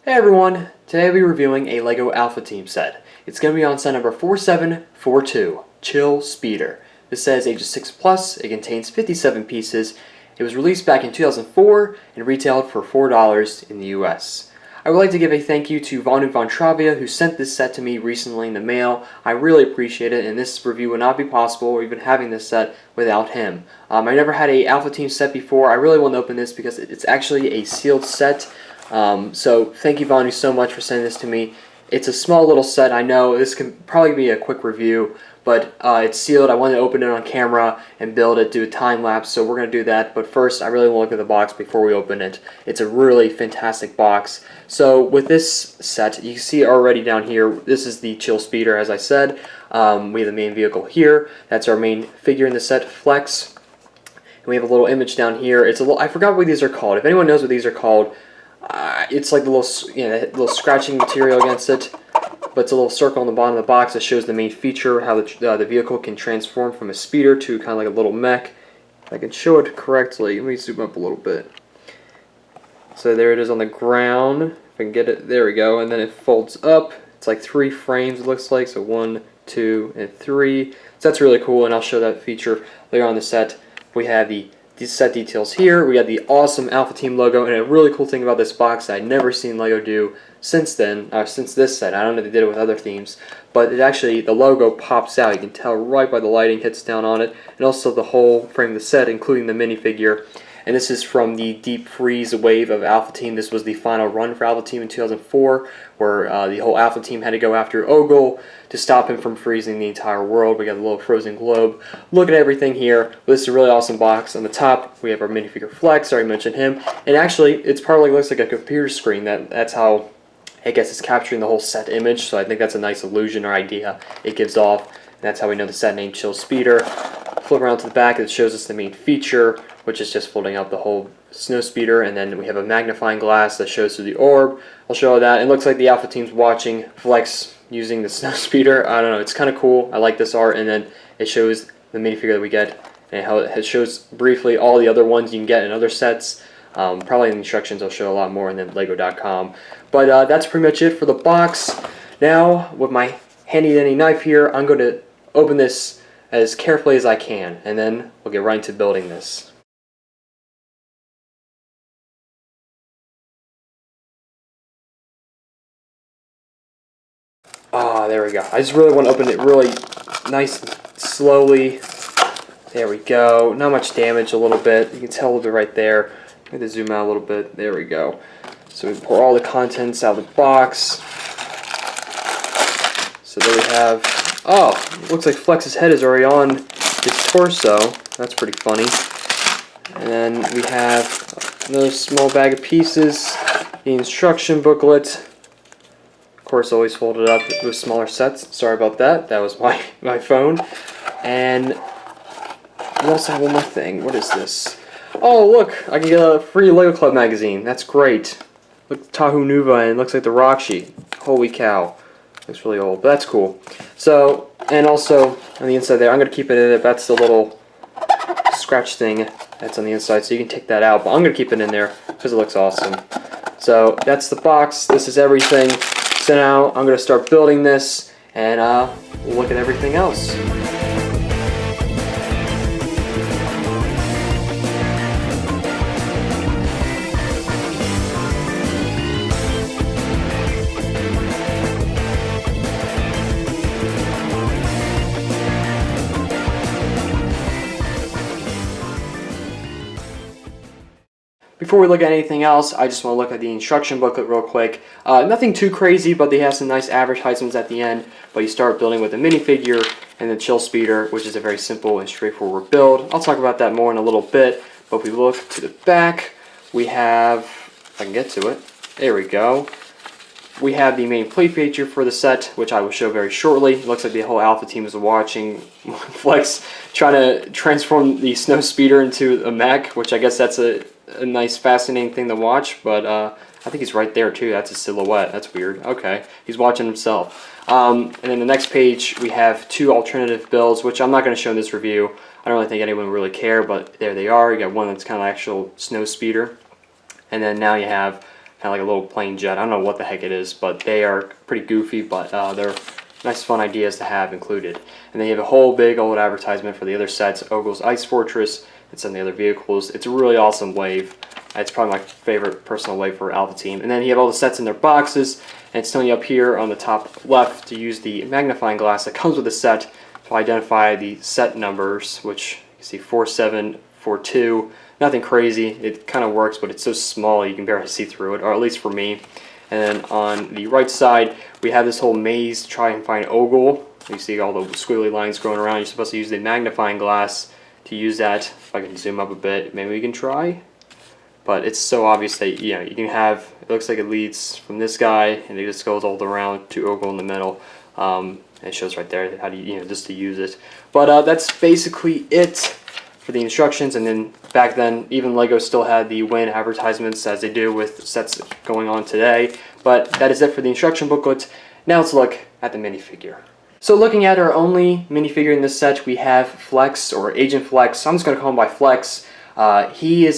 Hey everyone! Today I'll be reviewing a LEGO Alpha Team set. It's going to be on set number 4742, Chill Speeder. This set is ages 6 plus, it contains 57 pieces. It was released back in 2004 and retailed for $4 in the US. I would like to give a thank you to Vonu von Travia who sent this set to me recently in the mail. I really appreciate it, and this review would not be possible or even having this set without him. I never had a Alpha Team set before. I really want to open this because it's actually a sealed set. So thank you, Vonu, so much for sending this to me. It's a small little set. I know this can probably be a quick review, but it's sealed. I wanted to open it on camera and build it, do a time lapse, so we're going to do that. But first, I really want to look at the box before we open it. It's a really fantastic box. So with this set, you can see already down here, this is the Chill Speeder, as I said. We have the main vehicle here. That's our main figure in the set, Flex. And we have a little image down here. It's a little, I forgot what these are called. If anyone knows what these are called, it's like the little scratching material against it, but it's a little circle on the bottom of the box that shows the main feature, how the vehicle can transform from a speeder to kind of like a little mech. If I can show it correctly, let me zoom up a little bit. So there it is on the ground. If I can get it, there we go. And then it folds up. It's like 3 frames, it looks like. So 1, 2, and 3. So that's really cool, and I'll show that feature later on in the set. We have these set details here. We got the awesome Alpha Team logo, and a really cool thing about this box that I'd never seen LEGO do since then, since this set. I don't know if they did it with other themes, but it actually, the logo pops out. You can tell right by the lighting hits down on it, and also the whole frame of the set, including the minifigure. And this is from the Deep Freeze wave of Alpha Team. This was the final run for Alpha Team in 2004, where the whole Alpha Team had to go after Ogle to stop him from freezing the entire world. We got a little frozen globe. Look at everything here. This is a really awesome box. On the top, we have our minifigure Flex. I already mentioned him. And actually, it's partly looks like a computer screen. That's how, I guess, it's capturing the whole set image. So I think that's a nice illusion or idea it gives off. And that's how we know the set name, Chill Speeder. Flip around to the back, it shows us the main feature, which is just folding out the whole snow speeder, and then we have a magnifying glass that shows through the orb. I'll show that. It looks like the Alpha Team's watching Flex using the snow speeder. I don't know, it's kind of cool. I like this art, and then it shows the minifigure that we get, and how it shows briefly all the other ones you can get in other sets. Probably in the instructions I'll show a lot more, and then lego.com. But that's pretty much it for the box. Now, with my handy-dandy knife here, I'm going to open this as carefully as I can, and then we'll get right into building this. Ah, there we go. I just really want to open it really nice and slowly. There we go. Not much damage, a little bit. You can tell a little bit right there. I'm going to zoom out a little bit. There we go. So we pour all the contents out of the box. So there we have... Oh, it looks like Flex's head is already on his torso. That's pretty funny. And then we have another small bag of pieces, the instruction booklet. Of course, always folded up with smaller sets. Sorry about that. That was my phone. And we also have one more thing. What is this? Oh, look! I can get a free LEGO Club magazine. That's great. Look, Tahu Nuva, and it looks like the rock sheet. Holy cow. Looks really old, but that's cool. So, and also on the inside there, I'm going to keep it in there. That's the little scratch thing that's on the inside, so you can take that out. But I'm going to keep it in there because it looks awesome. So that's the box. This is everything. So now I'm going to start building this, and we'll look at everything else. Before we look at anything else, I just want to look at the instruction booklet real quick. Nothing too crazy, but they have some nice advertisements at the end. But you start building with a minifigure and the Chill Speeder, which is a very simple and straightforward build. I'll talk about that more in a little bit. But if we look to the back, we have, if I can get to it, there we go. We have the main play feature for the set, which I will show very shortly. It looks like the whole Alpha Team is watching Flex trying to transform the snow speeder into a mech, which I guess that's a nice, fascinating thing to watch. But I think he's right there too. That's a silhouette. That's weird. Okay, he's watching himself. And then the next page, we have 2 alternative builds, which I'm not going to show in this review. I don't really think anyone would really care, but there they are. You got one that's kind of actual snow speeder, and then now you have kind of like a little plane jet. I don't know what the heck it is, but they are pretty goofy, but they're nice fun ideas to have included. And then you have a whole big old advertisement for the other sets, Ogle's Ice Fortress, and some of the other vehicles. It's a really awesome wave. It's probably my favorite personal wave for Alpha Team. And then you have all the sets in their boxes, and it's telling you up here on the top left to use the magnifying glass that comes with the set to identify the set numbers, which you can see 4742. Nothing crazy. It kind of works, but it's so small you can barely see through it, or at least for me. And then on the right side, we have this whole maze to try and find Ogle. You see all the squiggly lines going around. You're supposed to use the magnifying glass to use that. If I can zoom up a bit, maybe we can try. But it's so obvious that, you know, you can have, it looks like it leads from this guy, and it just goes all around to Ogle in the middle. And it shows right there how to, you know, just to use it. But that's basically it for the instructions. And then back then, even LEGO still had the win advertisements, as they do with sets going on today. But that is it for the instruction booklet. Now let's look at the minifigure. So looking at our only minifigure in this set, we have Flex, or Agent Flex. I'm just going to call him by Flex. He is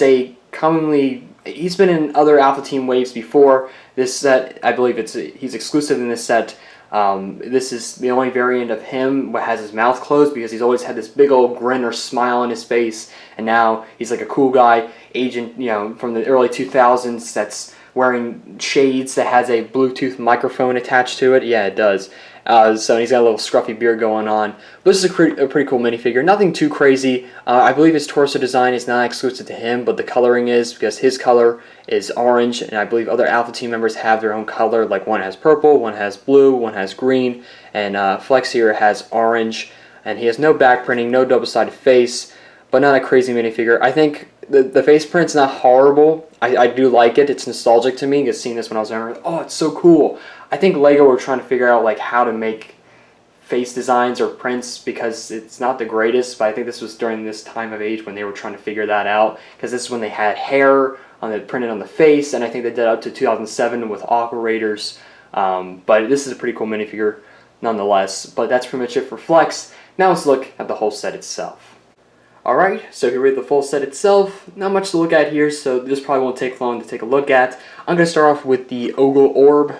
he's been in other Alpha Team waves before. This set, I believe he's exclusive in this set. This is the only variant of him that has his mouth closed, because he's always had this big old grin or smile on his face, and now he's like a cool guy agent, you know, from the early 2000s that's wearing shades that has a Bluetooth microphone attached to it. Yeah, it does. So he's got a little scruffy beard going on. But this is a pretty cool minifigure. Nothing too crazy. I believe his torso design is not exclusive to him, but the coloring is, because his color is orange, and I believe other Alpha Team members have their own color. Like one has purple, one has blue, one has green, and Flex here has orange. And he has no back printing, no double-sided face, but not a crazy minifigure. I think the face print's not horrible. I do like it. It's nostalgic to me, because seeing this when I was younger, oh, it's so cool. I think LEGO were trying to figure out like how to make face designs or prints, because it's not the greatest, but I think this was during this time of age when they were trying to figure that out, because this is when they had hair printed on the face, and I think they did up to 2007 with operators. But this is a pretty cool minifigure nonetheless. But that's pretty much it for Flex. Now let's look at the whole set itself. Alright, so here we have the full set itself. Not much to look at here, so this probably won't take long to take a look at. I'm going to start off with the Ogle Orb.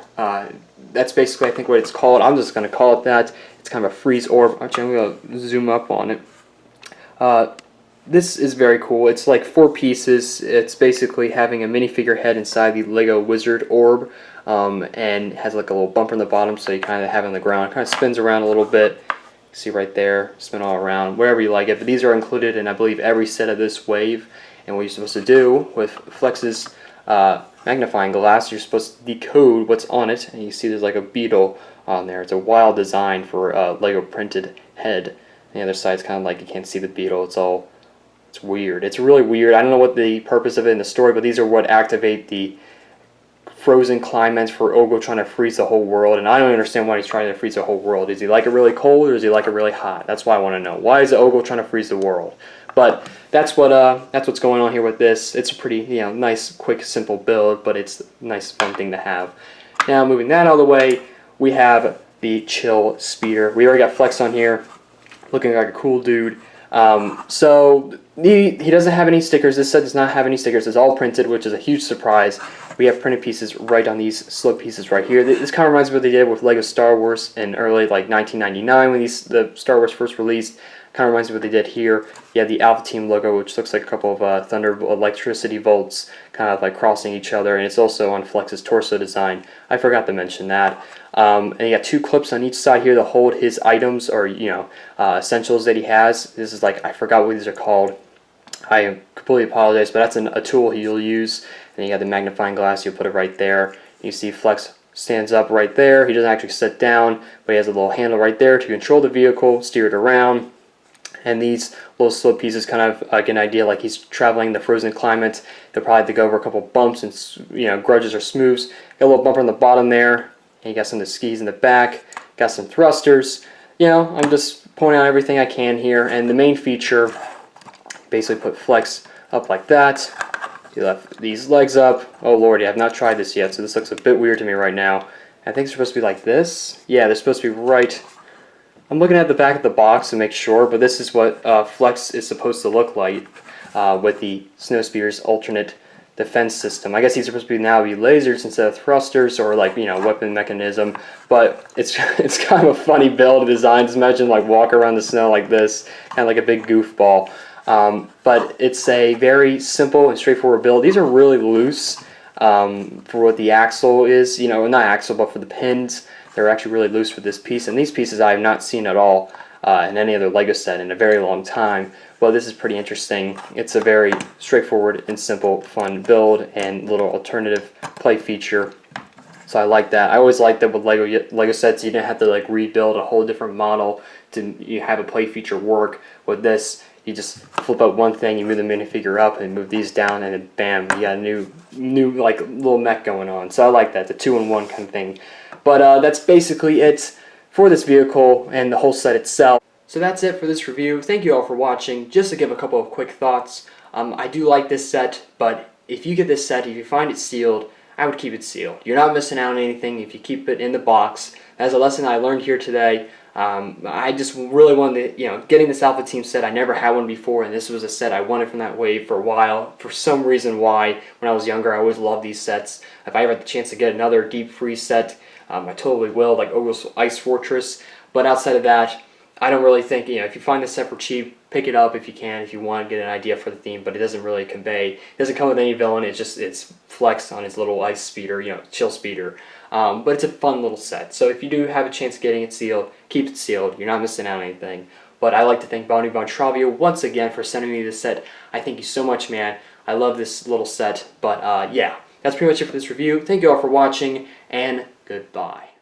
That's basically, I think, what it's called. I'm just going to call it that. It's kind of a freeze orb. Actually, I'm going to zoom up on it. This is very cool. It's like 4 pieces. It's basically having a minifigure head inside the LEGO Wizard Orb, and has like a little bumper in the bottom, so you kind of have it on the ground. It kind of spins around a little bit. See right there, spin all around, wherever you like it. But these are included in, I believe, every set of this wave. And what you're supposed to do with Flex's magnifying glass, you're supposed to decode what's on it. And you see there's like a beetle on there. It's a wild design for a LEGO printed head. And the other side's kind of like you can't see the beetle. It's weird. It's really weird. I don't know what the purpose of it in the story, but these are what activate the frozen climates for Ogle trying to freeze the whole world. And I don't understand why he's trying to freeze the whole world. Does he like it really cold, or does he like it really hot? That's what I want to know. Why is Ogle trying to freeze the world? But that's what's going on here with this. It's a pretty, you know, nice, quick, simple build, but it's a nice, fun thing to have. Now, moving that out of the way, we have the Chill Speeder. We already got Flex on here, looking like a cool dude. So he doesn't have any stickers. This set does not have any stickers. It's all printed, which is a huge surprise. We have printed pieces right on these slip pieces right here. This kind of reminds me of what they did with LEGO Star Wars in early, like 1999 when the Star Wars first released. Kind of reminds me of what they did here. You have the Alpha Team logo, which looks like a couple of thunder electricity bolts kind of like crossing each other, and it's also on Flex's torso design. I forgot to mention that. And you got 2 clips on each side here to hold his items, or, you know, essentials that he has. This is like, I forgot what these are called. I completely apologize, but that's a tool he'll use. And you got the magnifying glass, you'll put it right there. You see Flex stands up right there. He doesn't actually sit down, but he has a little handle right there to control the vehicle, steer it around. And these little slip pieces kind of get an idea like he's traveling the frozen climate. He'll probably have to go over a couple bumps and, you know, grudges or smooths. Got a little bumper on the bottom there. And you got some of the skis in the back. Got some thrusters. You know, I'm just pointing out everything I can here. And the main feature, basically put Flex up like that. You left these legs up. Oh lordy, I've not tried this yet, so this looks a bit weird to me right now. I think it's supposed to be like this. Yeah, they're supposed to be right. I'm looking at the back of the box to make sure, but this is what Flex is supposed to look like with the Snowspeeder's alternate defense system. I guess these are supposed to now be lasers instead of thrusters, or like, you know, weapon mechanism. But it's it's kind of a funny build design. Just imagine like walk around the snow like this, kind of like a big goofball. But it's a very simple and straightforward build. These are really loose for what the axle is. You know, not axle, but for the pins, they're actually really loose for this piece. And these pieces I have not seen at all in any other LEGO set in a very long time. Well, this is pretty interesting. It's a very straightforward and simple, fun build and little alternative play feature. So I like that. I always liked that with Lego sets, you didn't have to like rebuild a whole different model to you have a play feature work. With this, you just flip out one thing, you move the minifigure up, and move these down, and then bam, you got a new like little mech going on. So I like that, the 2-in-1 kind of thing. But that's basically it for this vehicle and the whole set itself. So that's it for this review. Thank you all for watching. Just to give a couple of quick thoughts, I do like this set, but if you get this set, if you find it sealed, I would keep it sealed. You're not missing out on anything if you keep it in the box. That's a lesson I learned here today. I just really wanted to, you know, getting this Alpha Team set, I never had one before, and this was a set I wanted from that wave for a while. For some reason why, when I was younger, I always loved these sets. If I ever had the chance to get another Deep Freeze set, I totally will, like Ogre's Ice Fortress. But outside of that, I don't really think, you know, if you find this set for cheap, pick it up if you can, if you want to get an idea for the theme, but it doesn't really convey, it doesn't come with any villain, it's flexed on his little ice speeder, you know, chill speeder. But it's a fun little set, so if you do have a chance of getting it sealed, keep it sealed, you're not missing out on anything. But I like to thank Bonnie Von Travio once again for sending me this set. I thank you so much, man. I love this little set, but yeah, that's pretty much it for this review. Thank you all for watching, and goodbye.